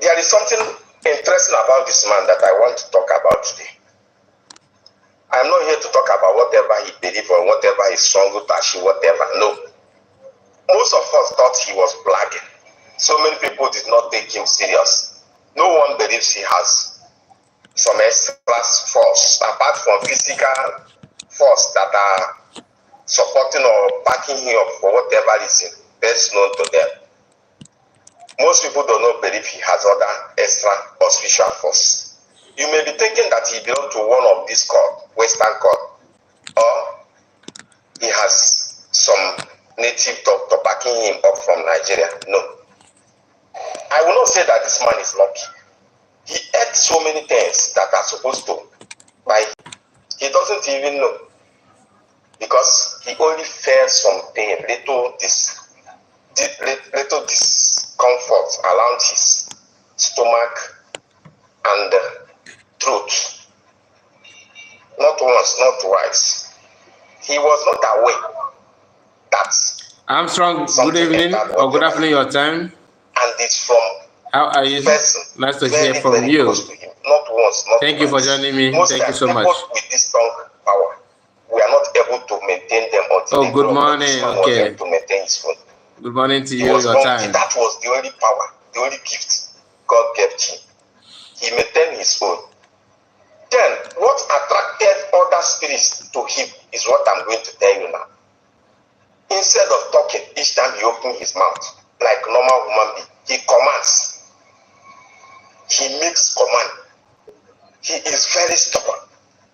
There is something interesting about this man that I want to talk about today. I'm not here to talk about whatever he believes or whatever he struggled to achieve, whatever. No. Most of us thought he was blagging. So many people did not take him serious. No one believes he has some extra force, apart from physical force that are supporting or backing him up for whatever reason best known to them. Most people do not believe he has other extra or spiritual force. You may be thinking that he belongs to one of these court, Western court, or he has some native doctor backing him up from Nigeria. No. I will not say that this man is lucky. He ate so many things that are supposed to buy. He doesn't even know. Because he only felt some pain, little discomfort around his stomach and throat. Not once, not twice. He was not aware that Armstrong, good evening or good afternoon your time. And it's from how are you? Nice to hear from you. Not once, not Thank you for joining me. Thank you so much. With this strong power, we are not able to maintain them until oh, good morning. Okay. To maintain his phone. Good morning to you, your time. That was the only power, the only gift God gave him. He maintained his phone. Then, what attracted other spirits to him is what I'm going to tell you now. Instead of talking, each time he opened his mouth, like normal human being, he commands. He makes command. He is very stubborn.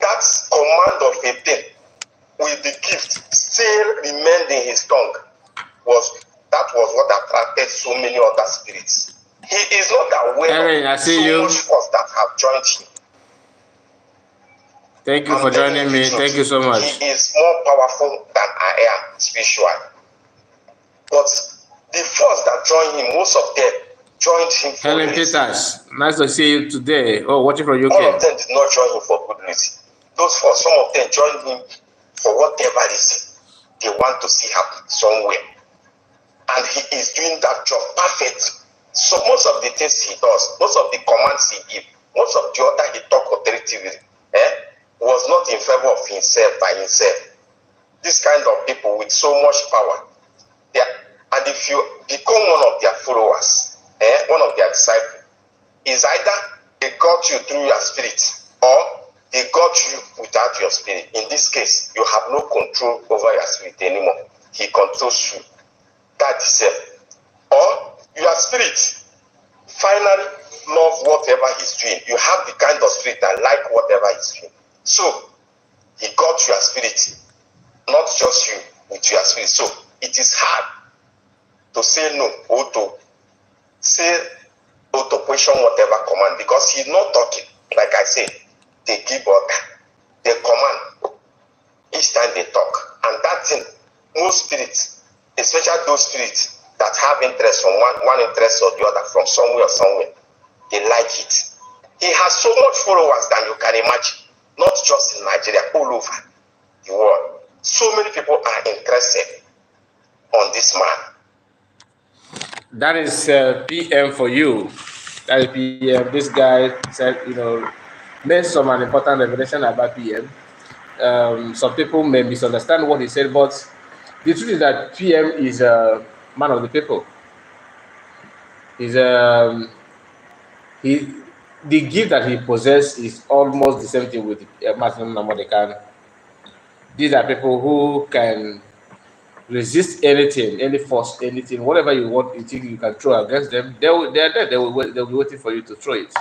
That command of a thing with the gift still remained in his tongue was what attracted so many other spirits. He is not aware of so much force that have joined him. Thank you for joining me. Thank you so much. He is more powerful than I am spiritually. But the force that joined him, most of them joined him for Helen Peters, nice to see you today. Oh, watching from UK. All of them did not join him for good reason. Those for some of them joined him for whatever reason they want to see happen somewhere. And he is doing that job perfectly. So most of the things he does, most of the commands he gives, most of the other he talk authoritatively, was not in favor of himself by himself. This kind of people with so much power, and if you become one of their followers, one of their disciples, is either they got you through your spirit or they got you without your spirit. In this case, you have no control over your spirit anymore. He controls you. That is it. Or your spirit finally love whatever he's doing. You have the kind of spirit that like whatever he's doing. So he got your spirit, not just you with your spirit. So it is hard to say no or to say or to question whatever command, because he's not talking. Like I said, they give order, they command each time they talk. And that thing, most spirits, especially those spirits that have interest from one interest or the other from somewhere, they like it. He has so much followers than you can imagine, not just in Nigeria, all over the world. So many people are interested on this man. That is PM for you. That is PM. This guy said, made some an important revelation about PM. Some people may misunderstand what he said, but the truth is that PM is a man of the people. The gift that he possesses is almost the same thing with Martin Namodekan. These are people who can resist anything, any force, anything, whatever you want, you think you can throw against them. They're there. They'll be waiting for you to throw it.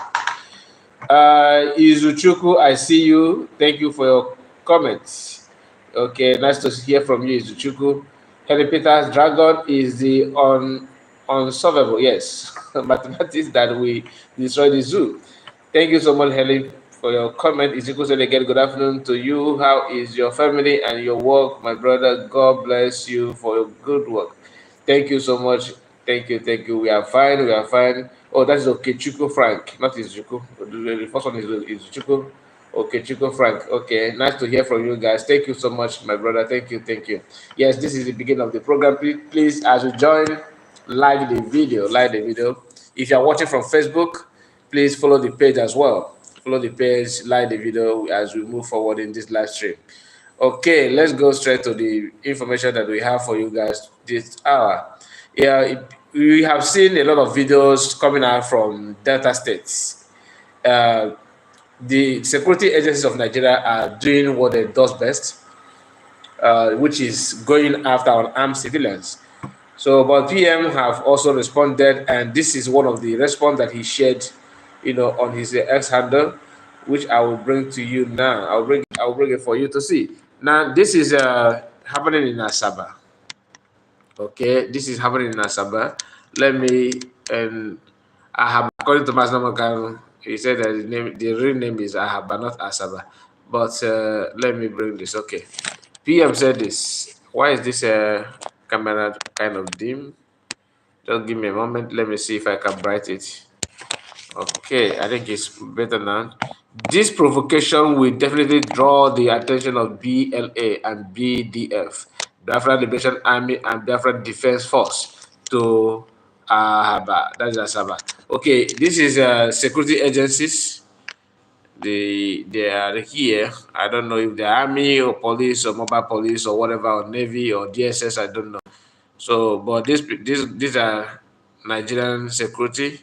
Izuchuku, I see you. Thank you for your comments. Okay, nice to hear from you, Izuchuku. Henry Peters, Dragon is the unsolvable, yes, mathematics that we destroy the zoo. Thank you so much, Helen, for your comment. Izuku said again, good afternoon to you. How is your family and your work, my brother? God bless you for your good work. Thank you so much. Thank you. We are fine. Oh, that's Okechuku Frank, not Izuku. The first one is Izuku. Okechuku Frank. Okay, nice to hear from you guys. Thank you so much, my brother. Thank you. Yes, this is the beginning of the program. Please, as you join, like the video. If you are watching from Facebook, please follow the page as well. Follow the page, like the video as we move forward in this live stream. Okay, let's go straight to the information that we have for you guys this hour. Yeah, we have seen a lot of videos coming out from Delta states. The security agencies of Nigeria are doing what they do best, which is going after unarmed civilians. So, but PM have also responded, and this is one of the response that he shared, on his X handle, which I will bring to you now. I will bring it for you to see. Now, this is happening in Asaba. Okay, this is happening in Asaba. Let me and Ahab, according to Masnamakan, he said that the real name is Ahaba, not Asaba. But let me bring this. Okay, PM said this. Why is this camera kind of dim? Just give me a moment. Let me see if I can bright it. Okay, I think it's better now. This provocation will definitely draw the attention of BLA and BDF, Biafra Liberation Army and Biafra Defense Force, to Ahaba. That is Asaba. Okay, this is security agencies. They are here. I don't know if the army or police or mobile police or whatever, or navy or DSS. I don't know. So, but these are Nigerian security.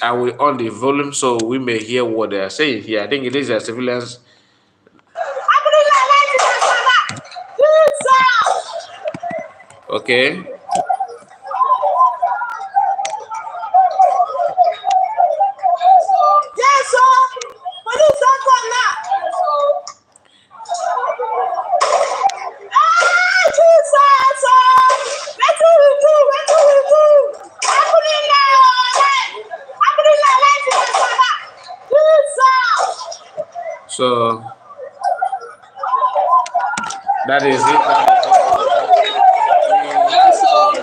I will on the volume so we may hear what they are saying here. I think it is a civilians. Okay. Yes, sir. Police don't come now. Ah, Jesus, what do we do? What do we do? So that is it.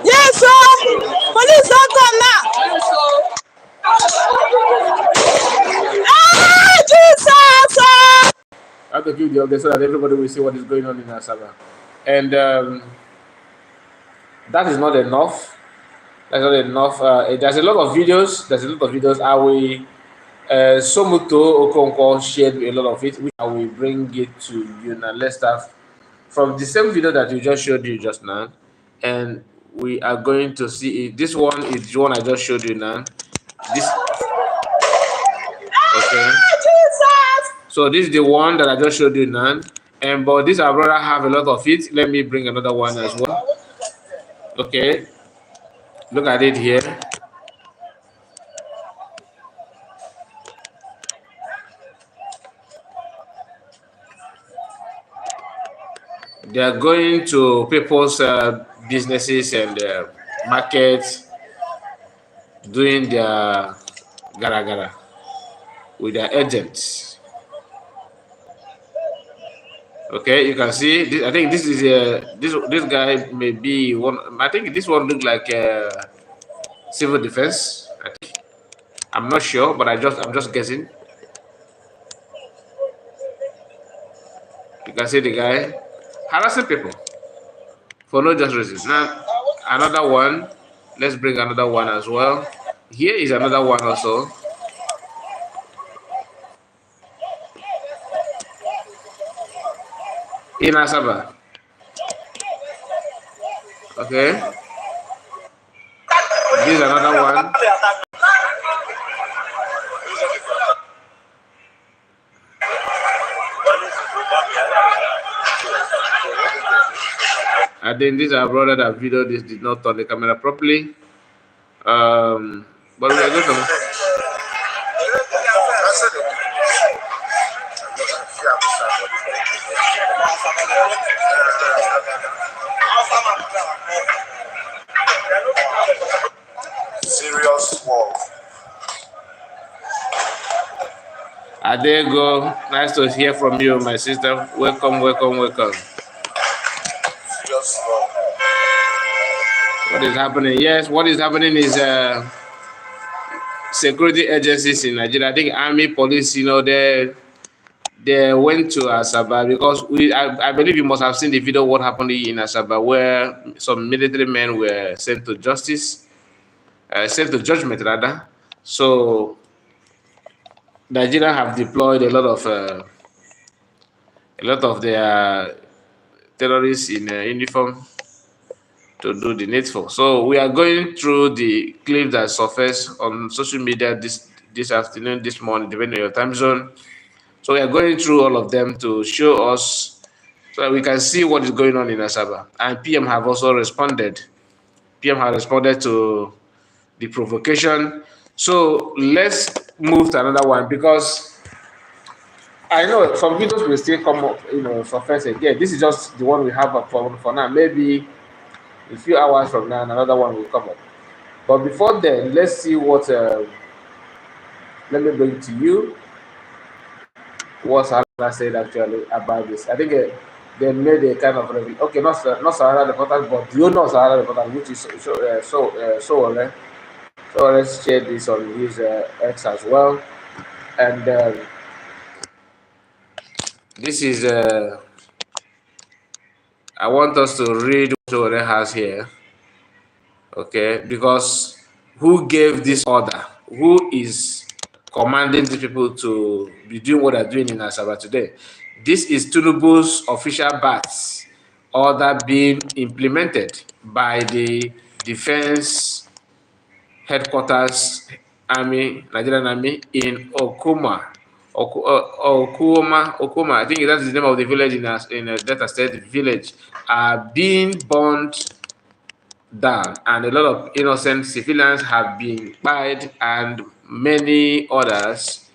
Yes, sir. Police don't come now. Ah, Jesus! I have to give the update so that everybody will see what is going on in Asaba. And that is not enough. That's not enough. There's a lot of videos. I will. Somuto Okonkwo shared a lot of it, which I will bring it to you now. Let's start from the same video that you just showed you just now, and we are going to see it. This one is the one I just showed you now. This. Okay. So this is the one that I just showed you now, but this I rather have a lot of it. Let me bring another one as well. Okay. Look at it here. They are going to people's businesses and markets, doing their gara with their agents. Okay, you can see this. I think this is this guy may be one. I think this one looked like civil defense. I think. I'm not sure, but I'm just guessing. You can see the guy harassing people for no just reason. Now another one. Let's bring another one as well. Here is another one also. In Asaba. Okay. This is another one. I think this our brother that video this did not turn the camera properly. But we are going to. Serious war. Adego, nice to hear from you, my sister. Welcome. Serious war. What is happening? Yes, what is happening is security agencies in Nigeria. I think army, police, they went to Asaba because I believe you must have seen the video what happened in Asaba where some military men were sent to justice. safe to judgment rather. So Nigeria have deployed a lot of their terrorists in uniform to do the needful. So we are going through the clips that surfaced on social media this afternoon, this morning, depending on your time zone. So we are going through all of them to show us so that we can see what is going on in Asaba. And PM have also responded. PM have responded to the provocation. So let's move to another one because I know some videos will still come up, surface again. This is just the one we have for now. Maybe a few hours from now, another one will come up. But before then, let's see what. Let me bring to you what Sahara said actually about this. I think they made a kind of okay, not Sahara reporters, but the owner of Sahara reporters, which is so let's share this on his X as well. And this is I want us to read what Sowore has here. Okay, because who gave this order? Who is commanding the people to be doing what they're doing in Asaba today? This is Tinubu's official BATS order being implemented by the defense headquarters Nigerian Army in Okuma. Okuma, I think that's the name of the village in Delta State village, are being burned down, and a lot of innocent civilians have been killed and many others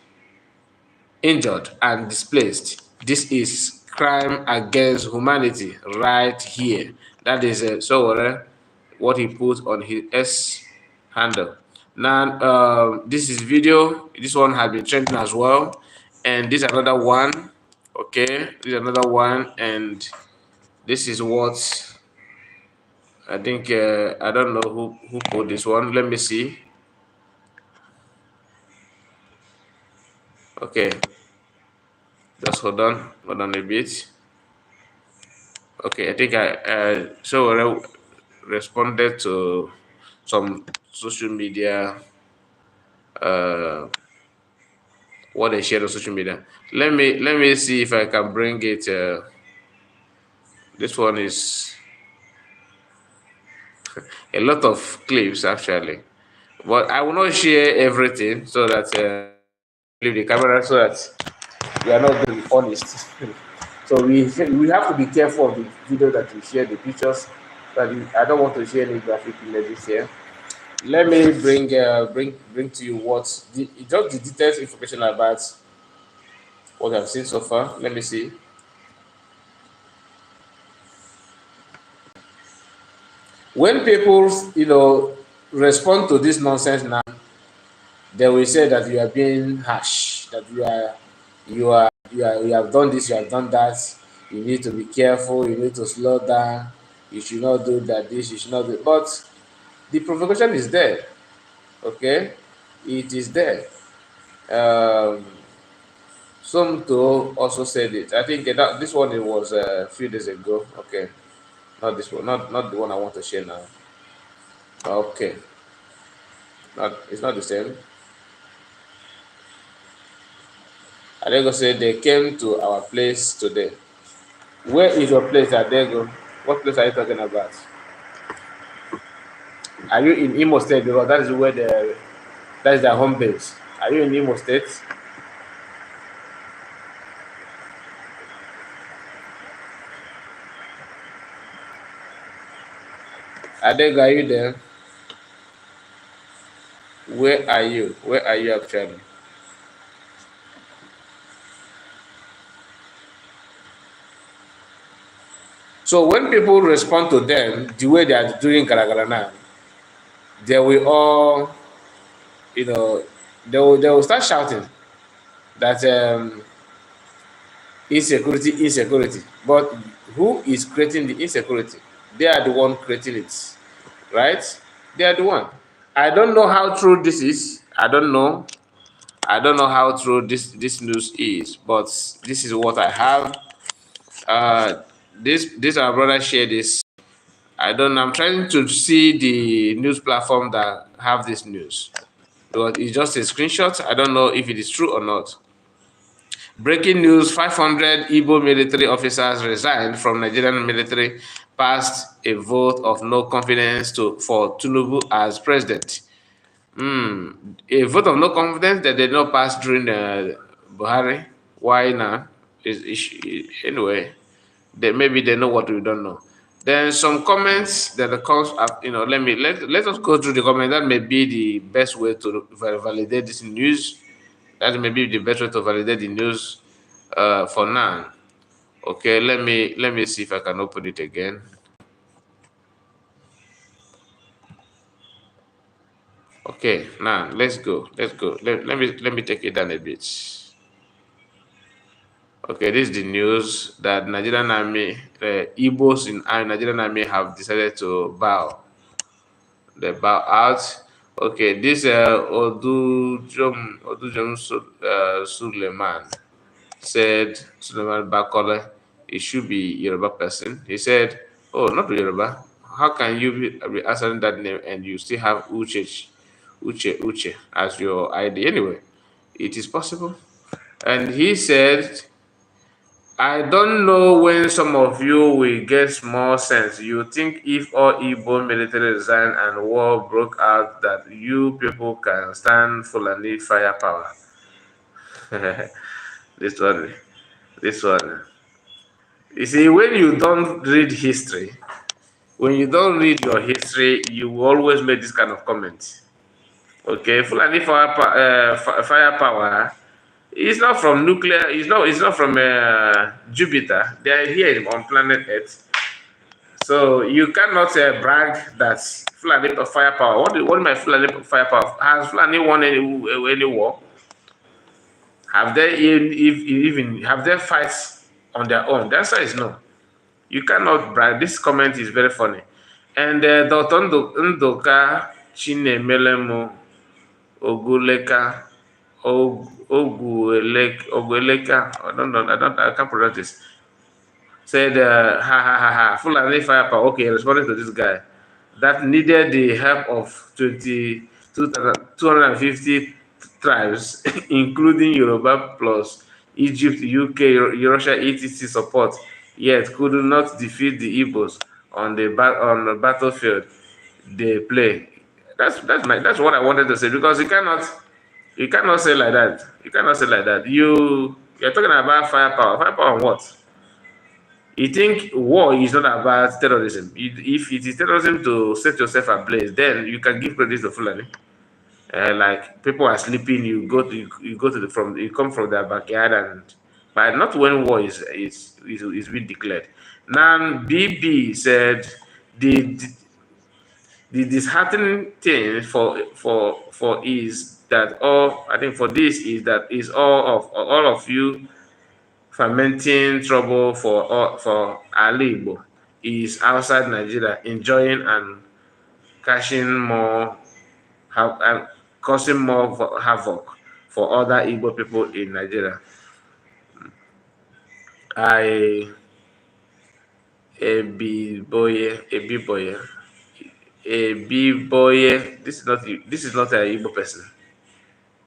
injured and displaced. This is crime against humanity right here. That is what he put on his S handle. Now, this is video. This one has been trending as well, and this is another one. Okay, this is another one, and this is what I think. I don't know who put this one. Let me see. Okay, just hold on a bit. Okay, I think I responded to some social media, what they shared on social media. Let me see if I can bring it. This one is a lot of clips actually, but I will not share everything so that leave the camera so that we are not being honest. So we have to be careful of the video that we share, the pictures. That I don't want to share any graphic images here. Let me bring to you just the detailed information about what I've seen so far. Let me see. When people, respond to this nonsense now, they will say that you are being harsh, that you have done this, you have done that. You need to be careful. You need to slow down. You should not do that. This you should not do. But the provocation is there. Okay, it is there. Um, Somto also said it. I think that this one it was a few days ago. Okay, not this one, not the one I want to share now. Okay, it's not the same. Adego said they came to our place today. Where is your place, Adego? What place are you talking about? Are you in Imo State? Because that is their home base. Are you in Imo State? Adego, are you there? Where are you? Where are you actually? So when people respond to them the way they are doing Garagara now, they will all, they will start shouting that insecurity. But who is creating the insecurity? They are the one creating it, right? They are the one. I don't know how true this is. I don't know. I don't know how true this news is, but this is what I have. This our brother shared this I don't know. I'm trying to see the news platform that have this news. Because it's just a screenshot. I don't know if it is true or not. Breaking news, 500 Igbo military officers resigned from Nigerian military passed a vote of no confidence for Tinubu as president. A vote of no confidence that did not pass during Buhari. Why now? Anyway, maybe they know what we don't know. Then some comments that comes up, let us go through the comment. That may be the best way to validate this news. That may be the best way to validate the news for now. Okay, let me see if I can open it again. Okay, now let's go. Let me take it down a bit. Okay, this is the news that Nigerian Army, Igbos in Nigerian Army have decided to bow. They bow out. Okay, this Odujom Suleiman said, Suleiman Bakole, it should be Yoruba person. He said, oh, not Yoruba. How can you be answering that name and you still have Uche as your ID? Anyway, it is possible. And he said, I don't know when some of you will get more sense. You think if all Igbo military resigned and war broke out that you people can stand Fulani firepower. This one. You see, when you don't read history, when you don't read your history, you will always make this kind of comment. Okay, Fulani firepower is not from nuclear. It's not from Jupiter. They are here on planet Earth. So you cannot brag that Fulani firepower. What my Fulani firepower? Has Fulani won any war? Have they even have they fights on their own? The answer is no. You cannot brag. This comment is very funny. And Dr. Ndoka Chinemelemo Oguleka Ogueleka. I can't pronounce this. Said, Fulani firepower. Okay, responding to this guy that needed the help of 250 tribes, including Yoruba plus Egypt, UK, Russia, etc. support, yet could not defeat the Igbos on the battlefield they play. That's what I wanted to say, because you cannot say like that. You cannot say like that. You're talking about firepower. Firepower on what? You think war is not about terrorism? If it is terrorism to set yourself ablaze, then you can give credit to Fulani. Like people are sleeping, you come from their backyard, and but not when war is being declared. Now BB said the disheartening thing for is that all I think for this is that is all of you fermenting trouble for Ali Igbo is outside Nigeria enjoying and cashing more and causing more havoc for other Igbo people in Nigeria. A B-boy. This is not an Igbo person.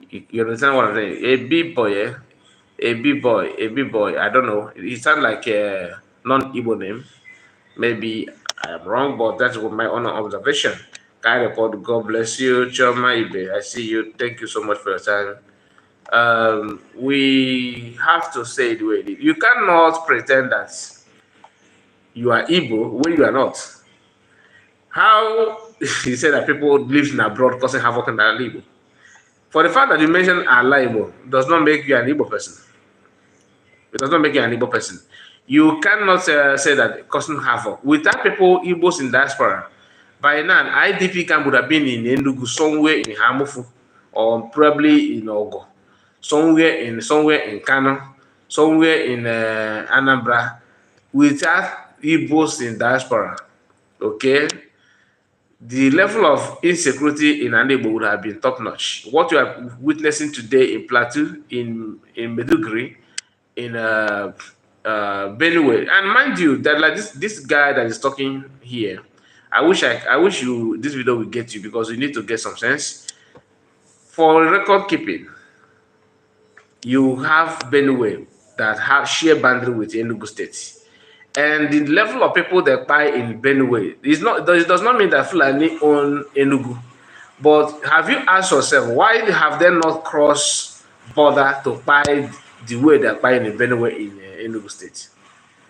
You understand what I'm saying? A B-boy. I don't know. It sounds like a non-Igbo name. Maybe I am wrong, but that's what my own observation. Guy report, God bless you, Choma Ibe. I see you. Thank you so much for your time. We have to say it the way it is. You cannot pretend that you are Igbo when you are not. How he said that people live in abroad causing havoc in their Igbo. For the fact that you mentioned Allah Igbo does not make you an Igbo person. It does not make you an Igbo person. You cannot say that causing havoc. Without people, Igbos in diaspora, by now, IDP camp would have been in Enugu, somewhere in Hamufu, or probably in Ogo, somewhere in Kano, somewhere in Anambra, without Igbos in diaspora. Okay, the level of insecurity in Anigbo would have been top notch. What you are witnessing today in Plateau, in Meduguri, in Benue, and mind you that like this guy that is talking here, I wish this video will get you, because you need to get some sense. For record keeping, you have Benue that have share boundary with Enugu State. And the level of people that buy in Benue is not, it does not mean that Fulani own Enugu. But have you asked yourself, why have they not crossed border to buy the way they're buying in Benue in Enugu State?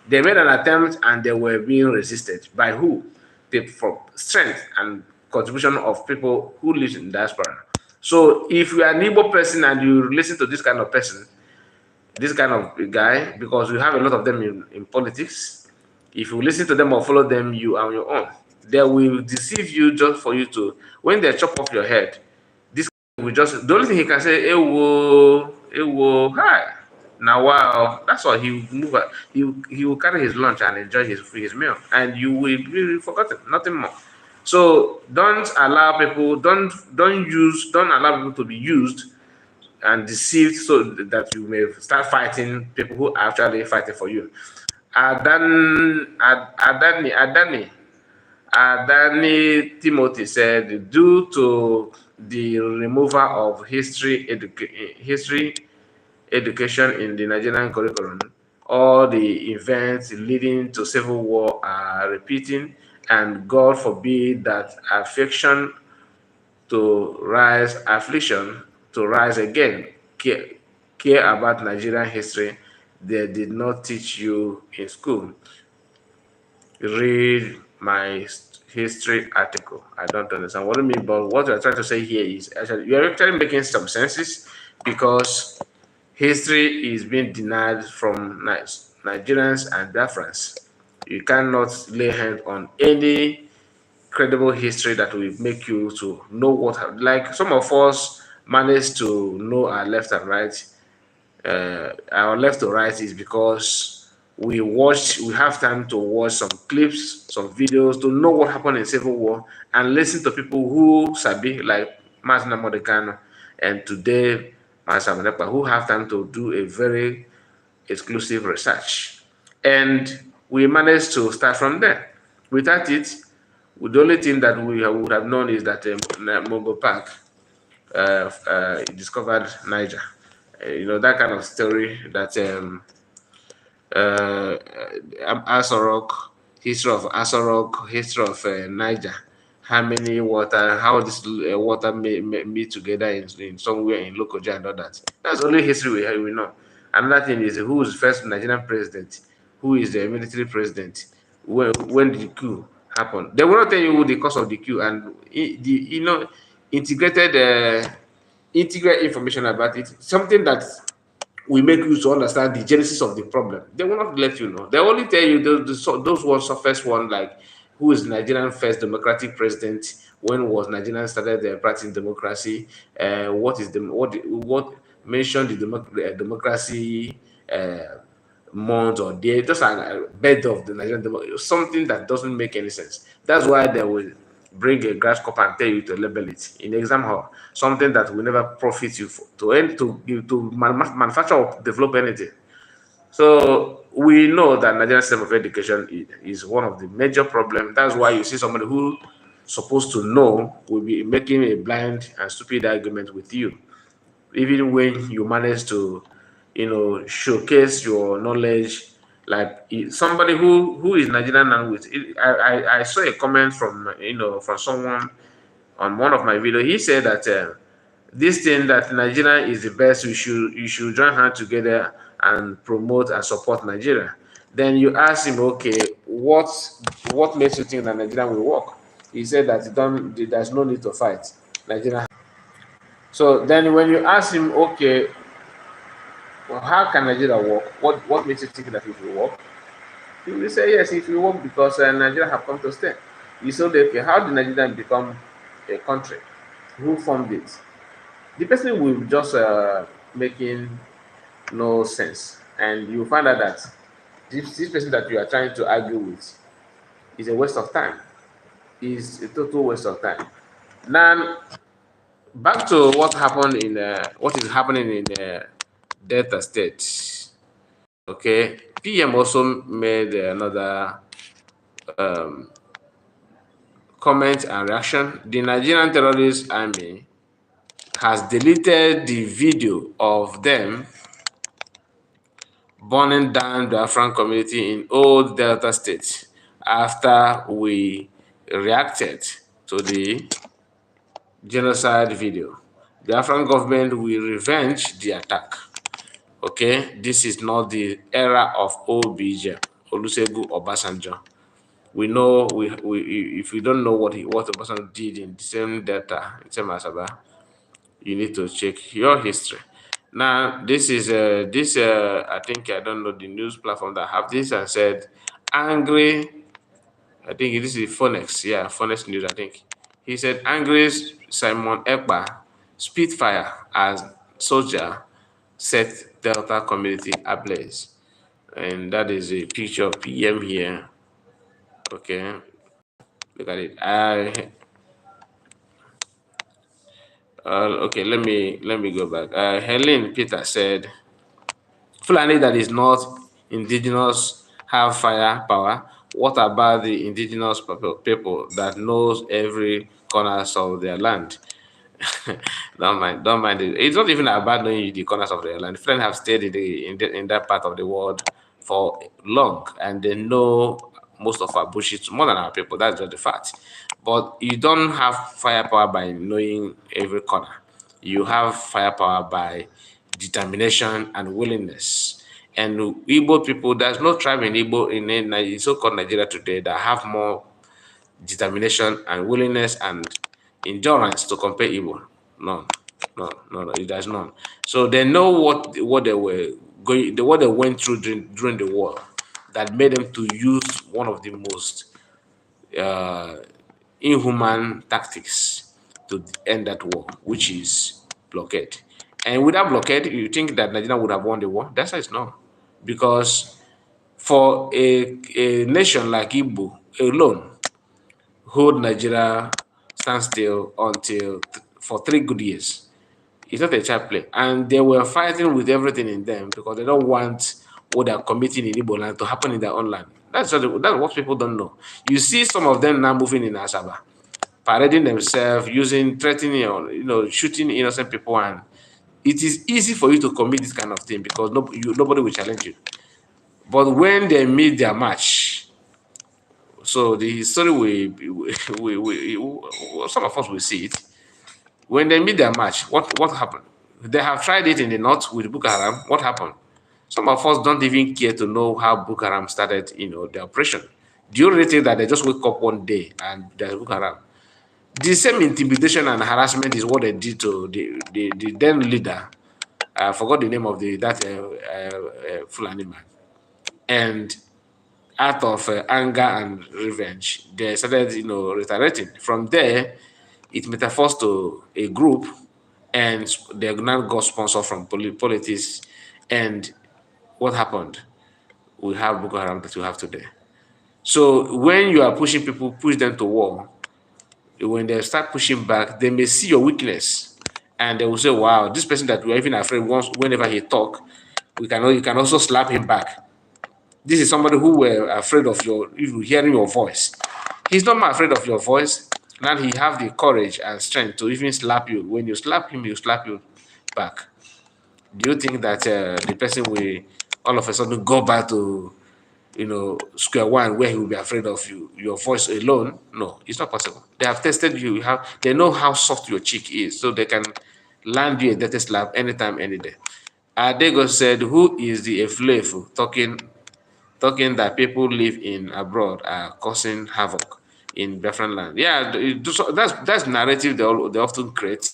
They made an attempt and they were being resisted. By who? For strength and contribution of people who live in diaspora. So if you are an Igbo person and you listen to this kind of person, this kind of guy, because we have a lot of them in politics, if you listen to them or follow them, you are on your own. They will deceive you just for you to, when they chop off your head, this will just, the only thing he can say, ewo, hi. Now, wow, that's all. He will move. He will carry his lunch and enjoy his meal, and you will be forgotten. Nothing more. So don't allow people. Don't allow people to be used and deceived, so that you may start fighting people who are actually fighting for you. Adani Timothy said, due to the removal of history education in the Nigerian curriculum, all the events leading to civil war are repeating, and God forbid that affliction to rise again. Care about Nigerian history they did not teach you in school. Read my history article. I don't understand what you mean, but what you're trying to say here is actually, you're actually making some senses, because history is being denied from Nigerians and Biafrans. You cannot lay hand on any credible history that will make you to know what, like some of us manage to know our left and right. Our left to right is because we have time to watch some clips, some videos to know what happened in Civil War, and listen to people who sabi, like Martin Modekano and today Master Ekpa, who have time to do a very exclusive research. And we managed to start from there. Without it, the only thing that we would have known is that Mongo Park discovered Niger. That kind of story that Asorok, history of Asorok, history of Niger, how many water, how this water meet together in somewhere in Lokoja and all that. That's the only history we know. Another thing is, who is the first Nigerian president, who is the military president, when did the coup happen. They will not tell you the cause of the coup, and integrated information about it, something that will make you to understand the genesis of the problem. They will not let you know. They only tell you those ones, the first one, like who is Nigerian first democratic president, when was Nigeria started practicing democracy, what mentioned the democracy month or day, just a bed of the Nigerian democracy, something that doesn't make any sense. That's why they will bring a grasshopper and tell you to label it in exam hall, something that will never profit you to manufacture or develop anything. So we know that Nigerian system of education is one of the major problems. That's why you see somebody who supposed to know will be making a blind and stupid argument with you, even when you manage to, showcase your knowledge. Like somebody who is Nigerian and with it, I saw a comment from from someone on one of my videos. He said that this thing that Nigeria is the best, you should join hands together and promote and support Nigeria. Then you ask him, okay, what makes you think that Nigeria will work? He said that there's no need to fight Nigeria. So then when you ask him, okay, well, how can Nigeria work? What makes you think that it will work? He will say yes, it will work because Nigeria have come to stay. You say, okay, how did Nigeria become a country? Who formed it? The person will just making no sense, and you find out that this person that you are trying to argue with is a waste of time. Is a total waste of time. Now, back to what is happening in Delta State. Okay, PM also made another comment and reaction. The Nigerian terrorist army has deleted the video of them burning down the Biafran community in old Delta State after we reacted to the genocide video. The Biafran government will revenge the attack. Okay, this is not the era of OBJ, Olusegun Obasanjo. We know if we don't know what Obasanjo did in the same Delta, in same Asaba, you need to check your history. Now, this is I think I don't know the news platform that have this and said angry. I think this is Phoenix, yeah, Phoenix News. I think he said angry Simon Ekpa Spitfire as soldier set Delta community ablaze, and that is a picture of PM here. Okay, look at it. Okay, let me go back. Helen Peter said, Fulani that is not indigenous have fire power. What about the indigenous people that knows every corners of their land? Don't mind it. It's not even about knowing the corners of their land. Fulani have stayed in that part of the world for long, and they know most of our bullshit more than our people. That's just the fact. But you don't have firepower by knowing every corner. You have firepower by determination and willingness. And Igbo people, there's no tribe in Igbo in so-called Nigeria today that have more determination and willingness and endurance to compare Igbo. None. No, there's none. So they know what they were going, what they went through during the war that made them to use one of the most inhuman tactics to end that war, which is blockade. And without blockade, you think that Nigeria would have won the war? That's it's no. Because for a nation like Igbo alone, hold Nigeria stand still for 3 good years. It's not a child play. And they were fighting with everything in them because they don't want what they're committing in Igbo land to happen in their own land. That's what people don't know. You see some of them now moving in Asaba, parading themselves, threatening, or shooting innocent people, and it is easy for you to commit this kind of thing because nobody will challenge you. But when they meet their match, so the story some of us will see it. When they meet their match, what happened? They have tried it in the north with Boko Haram. What happened? Some of us don't even care to know how Boko Haram started, the operation. Do you really think that they just wake up one day and there's Boko Haram? The same intimidation and harassment is what they did to the then leader. I forgot the name of that Fulani man. And out of anger and revenge, they started, retaliating. From there, it metaphors to a group, and they now got sponsor from politics. And what happened? We have Boko Haram that we have today. So when you are pushing people, push them to war, when they start pushing back, they may see your weakness, and they will say, "Wow, this person that we're even afraid whenever he talk, you can also slap him back." This is somebody who were afraid of hearing your voice. He's not afraid of your voice. Now he have the courage and strength to even slap you. When you slap him, he slap you back. Do you think that the person will all of a sudden go back to square one where he will be afraid of your voice alone? No, it's not possible. They have tested you. They know how soft your cheek is, so they can land you a dirty slap anytime, any day. Adego said, "Who is the Eflefu talking that people live in abroad are causing havoc in Biafran land?" Yeah, that's narrative they often create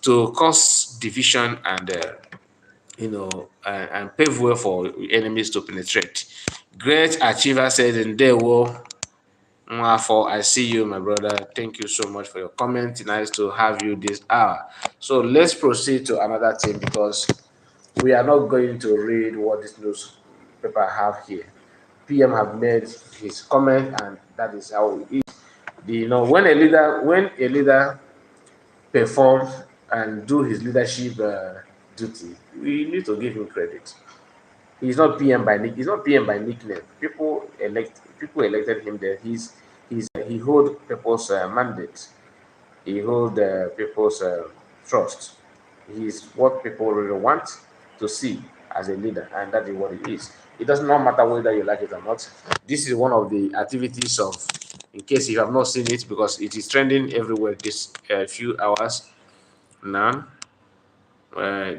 to cause division and and pave way for enemies to penetrate. Great Achiever said, "In there, I see you, my brother. Thank you so much for your comment. Nice to have you this hour." So let's proceed to another thing because we are not going to read what this newspaper have here. PM have made his comment, and that is how it is. When a leader performs and do his leadership duty, we need to give him credit. He's not PM by nickname. People elected him there. he hold people's mandate. He hold people's trust. He's what people really want to see as a leader, and that is what it is. It does not matter whether you like it or not. This is one of the activities of, in case you have not seen it, because it is trending everywhere this few hours now.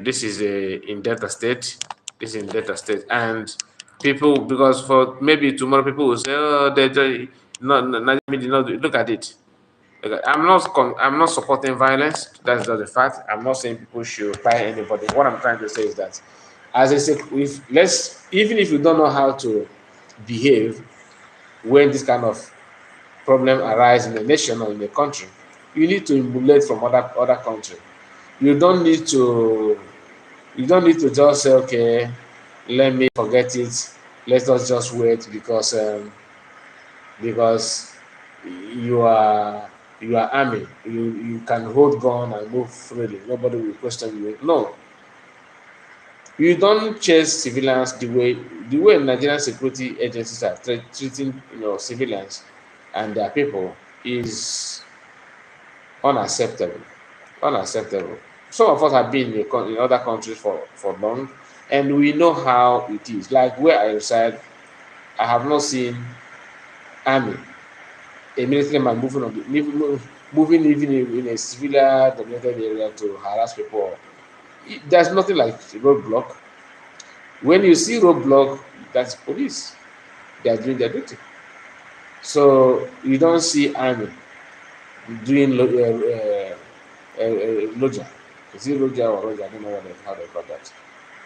This is in Delta State. This is in Delta State, and people, because for maybe tomorrow people will say, "Oh, they no, look at it." Okay, I'm not supporting violence. That's just a fact. I'm not saying people should buy anybody. What I'm trying to say is that, as I said, if let's even if you don't know how to behave when this kind of problem arise in a nation or in a country, you need to emulate from other country. You don't need to just say, okay, let me forget it. Let us just wait because you are army. You can hold gun and move freely. Nobody will question you. No, you don't chase civilians the way Nigerian security agencies are treating civilians and their people is unacceptable. Unacceptable. Some of us have been in other countries for long, and we know how it is. Like where I reside, I have not seen army, a military man moving even in a civilian dominated area to harass people. There's nothing like roadblock. When you see roadblock, that's police. They are doing their duty. So you don't see army doing loja. Is it loja or roja? I don't know how they call that.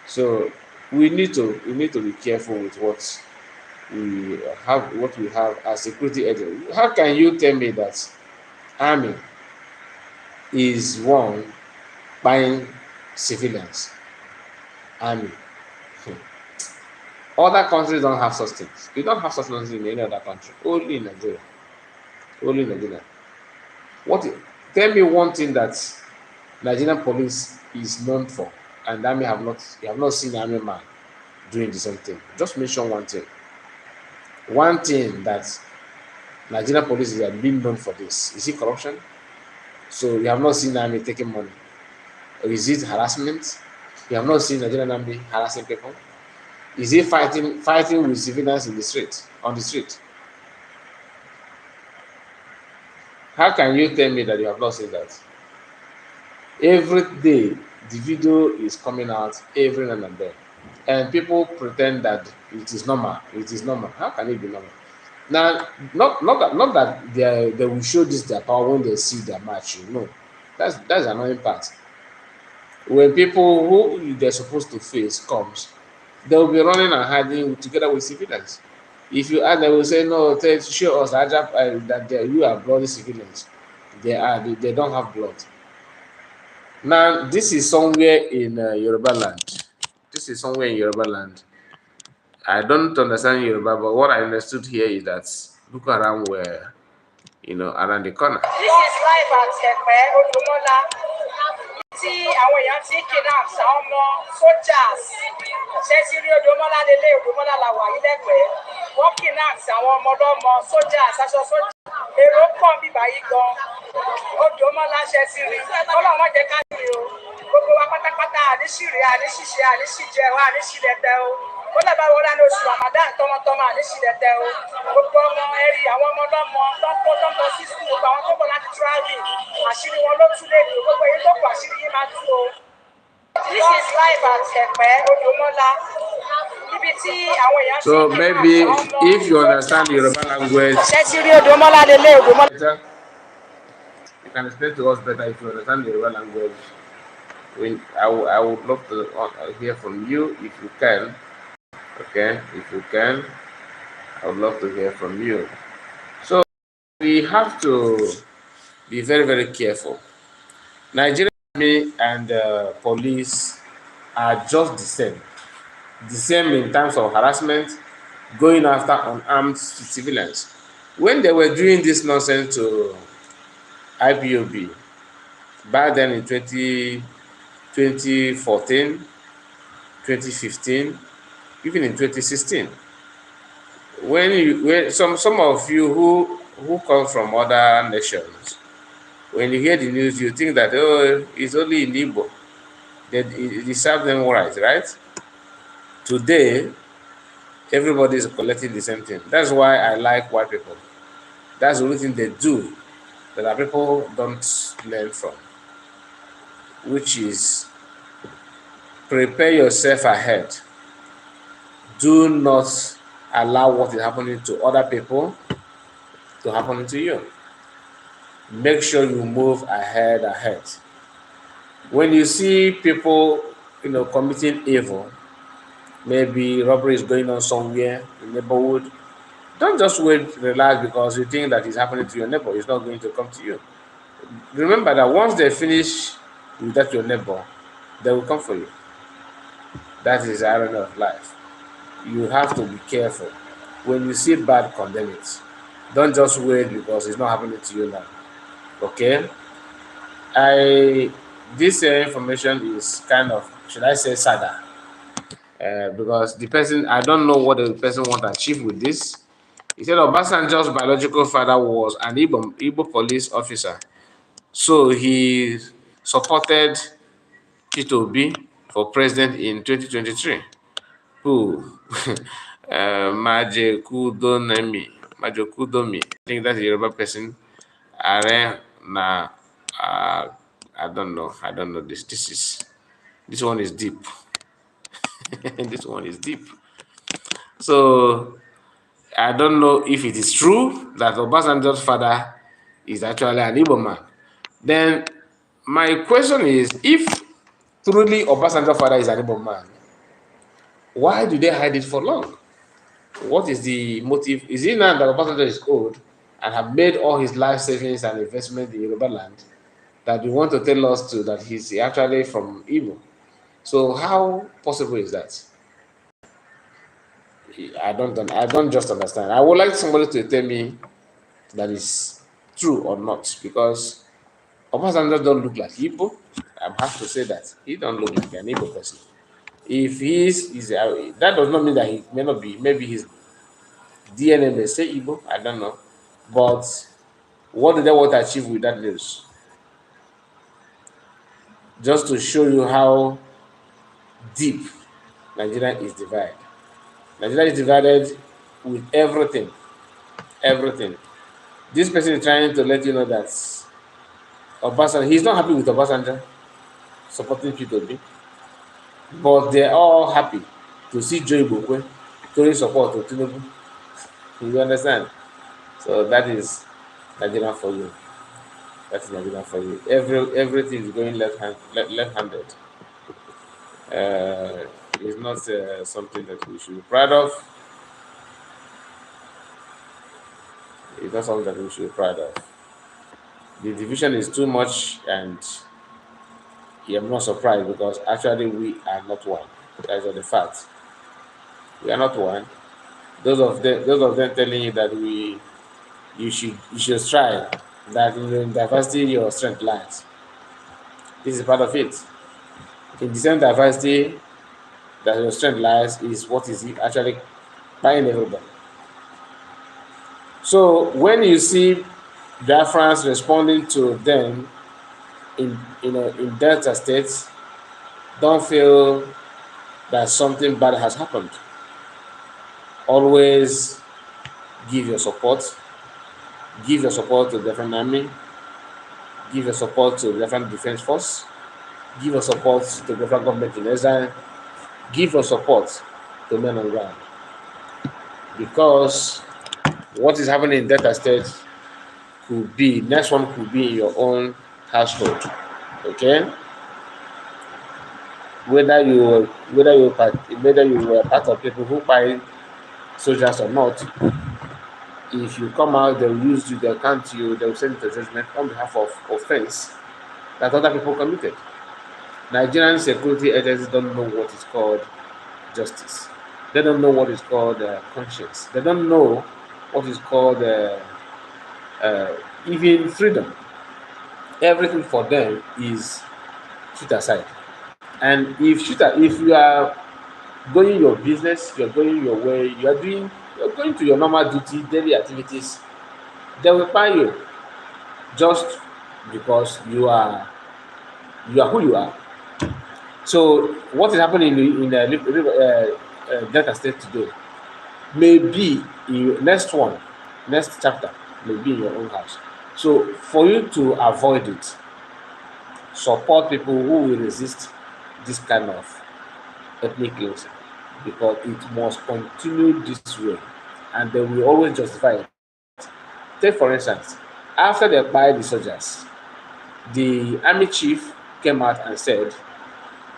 So we need to be careful with what we have as security agents. How can you tell me that army is one buying civilians? Army. Other countries don't have such things. We don't have such things in any other country. Only in Nigeria. Only in Nigeria. Tell me one thing that Nigerian police is known for, and army you have not seen army man doing the same thing. Just mention one thing. One thing that Nigerian police is being known for this. Is it corruption? So you have not seen army taking money. Or is it harassment? You have not seen Nigerian army harassing people? Is it fighting with civilians on the street? How can you tell me that you have not seen that? Every day, the video is coming out every now and then, and people pretend that it is normal. It is normal. How can it be normal? Now, not that they will show this their power when they see their match. No, that's the annoying part. When people who they're supposed to face comes, they will be running and hiding together with civilians. If you ask, they will say, no, show us that you are bloody civilians. They don't have blood. Now, this is somewhere in Yoruba land. This is somewhere in Yoruba land. I don't understand Yoruba, but what I understood here is that Boko Haram were, around the corner. This is live at Ekpa, Odumola. Tí àwọn èèyàn ti kidnap àwọn ọmọ soldiers. Ṣé tí rí Odumola lélẹ̀ Odumola la wà yí lẹ́gbẹ̀ẹ́? Wọ́n kidnap àwọn ọmọ ọlọ́mọ soldiers, aṣọ soldiers. Èrò pọ̀ bíbá yìí gan. Odumola ṣe ti rí. Ọlọ́run má jẹ́ ká rí o. Gbogbo wa pátápátá àníṣìírí, àníṣìṣe, àníṣìjẹ, àníṣìlẹ̀tẹ̀ o. Ó lè bá wọlé ní oṣù Ramadan tọmọtọmọ àníṣìlẹ̀tẹ̀ o. Gbogbo ọmọ ẹ̀rí àwọn ọmọ ọlọ́mọ tọ́pọ̀ sí sùn gbogbo àwọn tó bọ̀ láti travel. Àṣírí wọn ló tún lè lò gbogbo èyí tó kù àṣírí yìí máa tú o. This is live at Ekpa, Odumola. Ibi tí àwọn èèyàn ti So maybe if you understand Yoruba language, ṣé tí rí Odumola lélẹ̀ Odumola. you can explain to us better if you understand the Yoruba language. I would love to hear from you if you can. Okay, if you can, I would love to hear from you. So we have to be very, very careful. Nigerian army and police are just the same. The same in terms of harassment, going after unarmed civilians. When they were doing this nonsense to IPOB back then in 2014, 2015, even in 2016, when some of you who who come from other nations, when you hear the news, you think that, oh, it's only in Igbo. That it serves them right? Today, everybody is collecting the same thing. That's why I like white people. That's the only thing they do that our people don't learn from, which is prepare yourself ahead. Do not allow what is happening to other people to happen to you. Make sure you move ahead. When you see people, committing evil, maybe robbery is going on somewhere in the neighborhood, don't just wait, relax because you think that it's happening to your neighbor. It's not going to come to you. Remember that once they finish with that your neighbor, they will come for you. That is the irony of life. You have to be careful. When you see bad, condemn it. Don't just wait because it's not happening to you now. Okay? This information is kind of, should I say, sadder. Because the person, I don't know what the person want to achieve with this. He said Obasanjo's biological father was an Igbo police officer. So he supported Peter Obi for president in 2023. Who? Majekudomi. I think that's a Yoruba person. Are na I don't know. This one is deep. This one is deep. So I don't know if it is true that Obasanjo's father is actually an Igbo man. Then my question is, if truly Obasanjo's father is an Igbo man, why do they hide it for long? What is the motive? Is it now that Obasanjo is old and have made all his life savings and investment in Yoruba land that you want to tell us to that he's actually from Igbo? So how possible is that? I don't just understand. I would like somebody to tell me that is true or not, because Obasanjo don't look like Igbo. I have to say that he don't look like an Igbo person. If that does not mean that he may not be. Maybe his DNA may say Igbo. I don't know, but what do they want to achieve with that news? Just to show you how deep Nigeria is divided. Nigeria is divided with everything. Everything. This person is trying to let you know that Obasanjo, he's not happy with Obasanjo supporting P2B, but they're all happy to see Joe Ibokwe showing support to Tinubu. You understand? So that is Nigeria for you. That's Nigeria for you. Everything is going left-handed. It's not something that we should be proud of. It's not something that we should be proud of. The division is too much, and I'm not surprised because actually we are not one. That's the fact. We are not one. Those of them telling you that you should strive, that in diversity your strength lies. This is part of it. In the same diversity that your strength lies is what is actually buying everybody. So when you see Biafrans responding to them in Delta states, don't feel that something bad has happened. Always give your support. Give your support to the different army. Give your support to the different defense force. Give your support to the different government in exile. Give your support to men on ground. Because what is happening in Delta State next one could be in your own household. Okay? Whether you were part of people who buy soldiers or not, if you come out, they'll use you, they'll count you, they'll send you to judgment on behalf of offense that other people committed. Nigerian security agencies don't know what is called justice. They don't know what is called conscience. They don't know what is called even freedom. Everything for them is shoot aside. And if you are going your business, you're going your way, you're going to your normal duty, daily activities, They will buy you just because you are who you are. So what is happening in Delta State today may be in next chapter may be in your own house. So for you to avoid it, support people who will resist this kind of ethnic cleansing, because it must continue this way and they will always justify it. Take for instance, after they acquired the soldiers, the army chief came out and said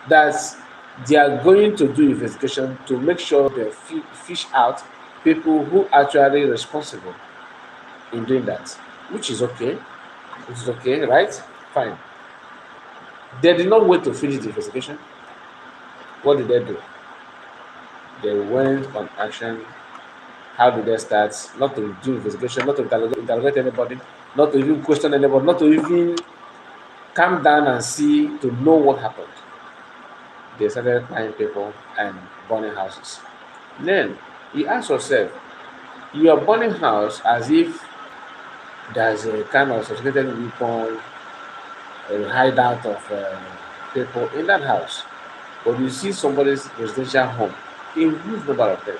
that they are going to do investigation to make sure they fish out people who actually responsible in doing that, which is okay, right? Fine. They did not wait to finish the investigation. What did they do? They went on action. How did they start? Not to do investigation, not to interrogate anybody, not to even question anybody, not to even calm down and see to know what happened. They started flying people and burning houses. Then you ask yourself, you are burning house as if there's a kind of sophisticated weapon, a hideout of people in that house. But you see somebody's residential home, a huge number of them,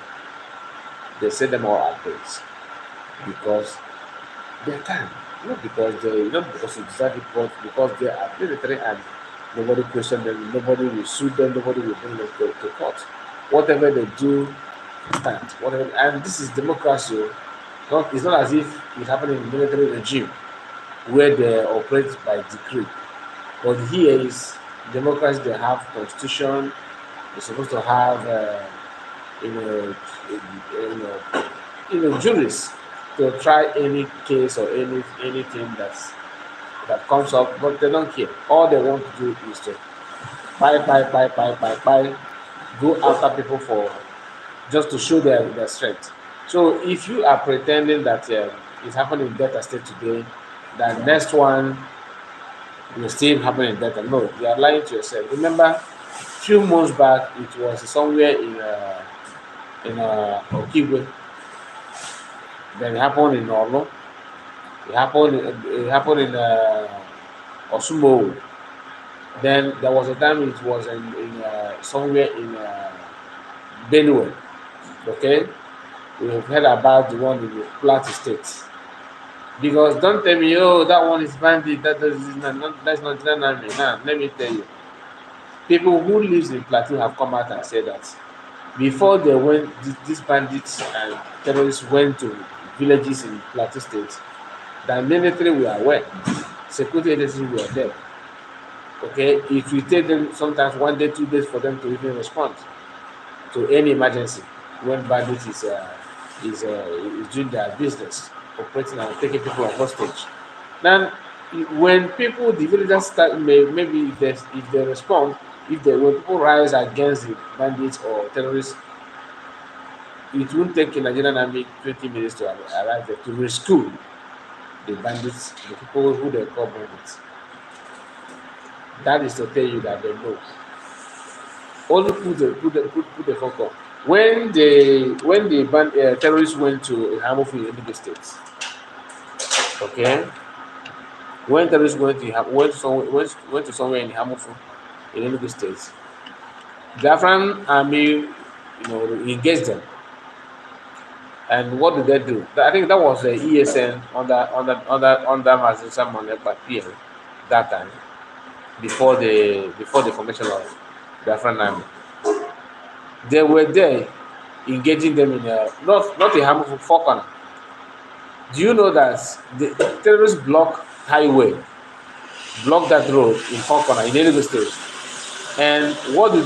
they set them all at place because they can. Not because you deserve it, but because they are military and nobody question them, nobody will sue them, nobody will bring them to court. Whatever they do, stand. Whatever, and this is democracy. It's not as if it's happening in military regime where they operate by decree. But here is democracy. They have constitution. They're supposed to have you know, you know, juries to try any case or anything that comes up, but they don't care. All they want to do is to buy, go after people for just to show their strength. So if you are pretending that it's happening in Delta State today, the next one will still happen in Delta. No, you are lying to yourself. Remember, few months back, it was somewhere in Okigwe. Then it happened in Orlo. It happened in Osumo. Then there was a time it was in somewhere in Benue. Okay, we've heard about the one in the Plateau State. Because don't tell me, oh, that one is bandit. That's not me. Nah, let me tell you, people who lives in Plateau have come out and said that before they went, these bandits and terrorists went to villages in Plateau State, the military were aware, security agencies were there. Okay, it will take them sometimes 1 day, 2 days for them to even respond to any emergency when bandit is doing their business, operating and taking people on hostage. Now, when the villagers start, maybe if they respond, when people rise against the bandits or terrorists, it won't take the Nigerian army 20 minutes to arrive there to rescue the bandits, the people who they call bandits. That is to tell you that they know. Only put the focus. When the terrorists went to Hamufu in Enugu State, okay, when terrorists went to somewhere in Hamufu in Enugu State, the Biafran army, engaged them. And what did they do? I think that was the ESN under Mazin Ekpa PM that time, before the formation of the Biafran army. They were there engaging them in not a harmful four corner. Do you know that the terrorists block that road in four corner in Enugu State? And what do?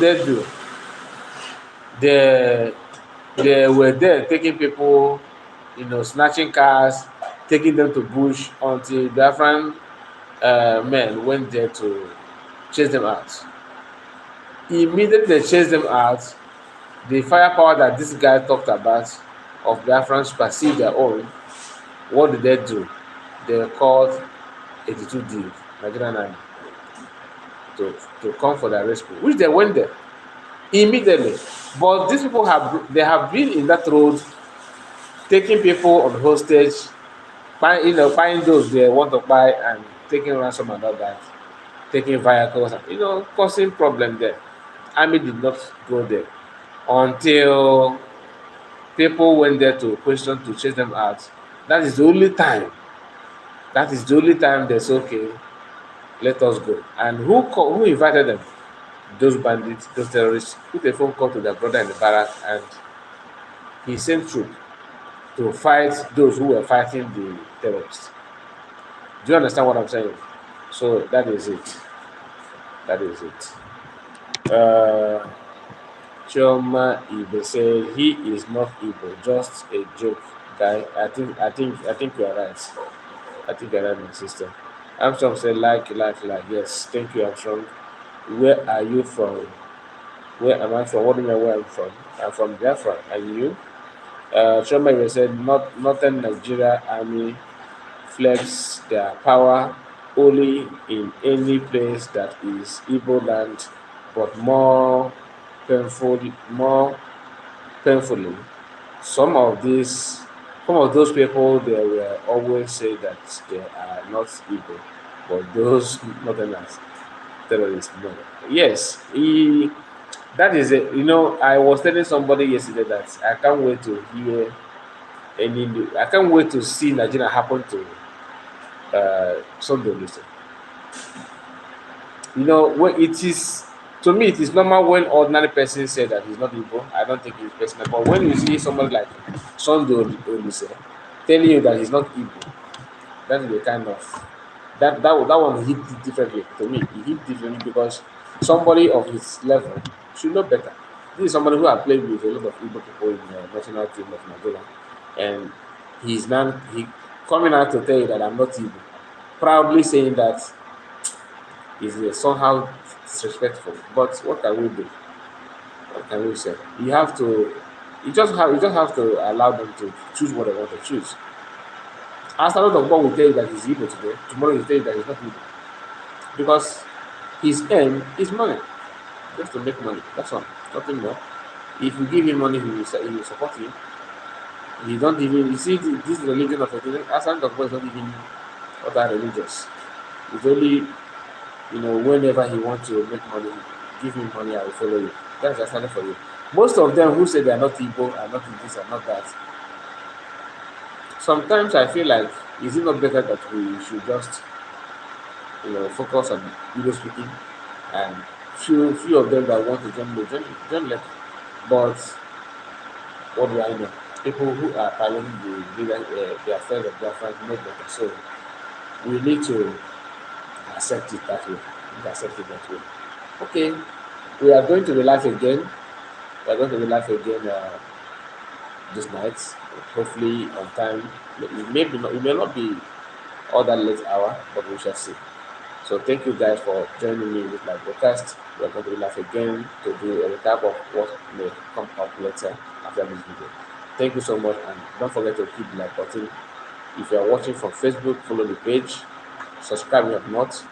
They were there taking people, snatching cars, taking them to bush until Biafran men went there to chase them out. Immediately they chased them out. The firepower that this guy talked about of Biafrans perceived their own. What did they do? They called 82D, Nigerian Army, to come for their rescue, which they went there immediately. But these people have been in that road, taking people on hostage, buying those they want to buy and taking ransom and all that, taking vehicles, and causing problem there. Army did not go there until people went there to question to chase them out. That is the only time. That is the only time they say, okay, let us go. And who invited them? Those bandits, those terrorists, put a phone call to their brother in the barrack, and he sent troops to fight those who were fighting the terrorists. Do you understand what I'm saying? So that is it. That is it. Chioma Ibe said he is not evil, just a joke guy. I think you are right. I think you're right, my sister. Armstrong said like. Yes, thank you, Armstrong. Where are you from? Where am I from? What do you mean where I'm from? I'm from Biafra. And you? Chioma Ibe said Northern Nigeria Army flex their power only in any place that is Igbo land, but more painfully, some of those people they will always say that they are not Igbo, but those northerners terrorists. No. Yes, that is it. I was telling somebody yesterday that I can't wait to hear I can't wait to see Nigeria happen to Sunday listen. When it is, to me, it is normal when ordinary person say that he's not Igbo. I don't think it's personal. But when you see somebody like Sunday Olise telling you that he's not Igbo, that is the kind of that one hit differently to me. He hit differently because somebody of his level should know better. This is somebody who have played with a lot of Igbo people in the national team of Nigeria, and he coming out to tell you that I'm not Igbo, proudly saying that is somehow disrespectful. But what can we do? What can we say? You just have to allow them to choose what they want to choose. As a lot of God will tell you that he's evil today, tomorrow he'll tell you that he's not evil. Because his aim is money. Just to make money. That's all. Nothing more. If you give him money, he will support you. He don't even, you see, this religion of as a lot of God is not even other religious. It's only whenever he wants to make money, give him money, I will follow you. That's the standard for you. Most of them who say they are not Igbo, are not this, are not that. Sometimes I feel like, is it not better that we should just, focus on Igbo speaking, and few of them that want to join later. But what do I know? People who are piloting the affairs of Biafra know better. So we need to accept it that way. Okay, we are going to be live again. This night, hopefully on time. It may not be all that late hour, but we shall see. So thank you guys for joining me with my broadcast. We are going to be live again to do a recap of what may come up later after this video. Thank you so much, and don't forget to hit the like button. If you are watching from Facebook, follow the page. Subscribe if you have not.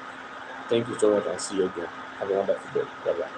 Thank you so much, and see you again. Have a wonderful day. Bye bye.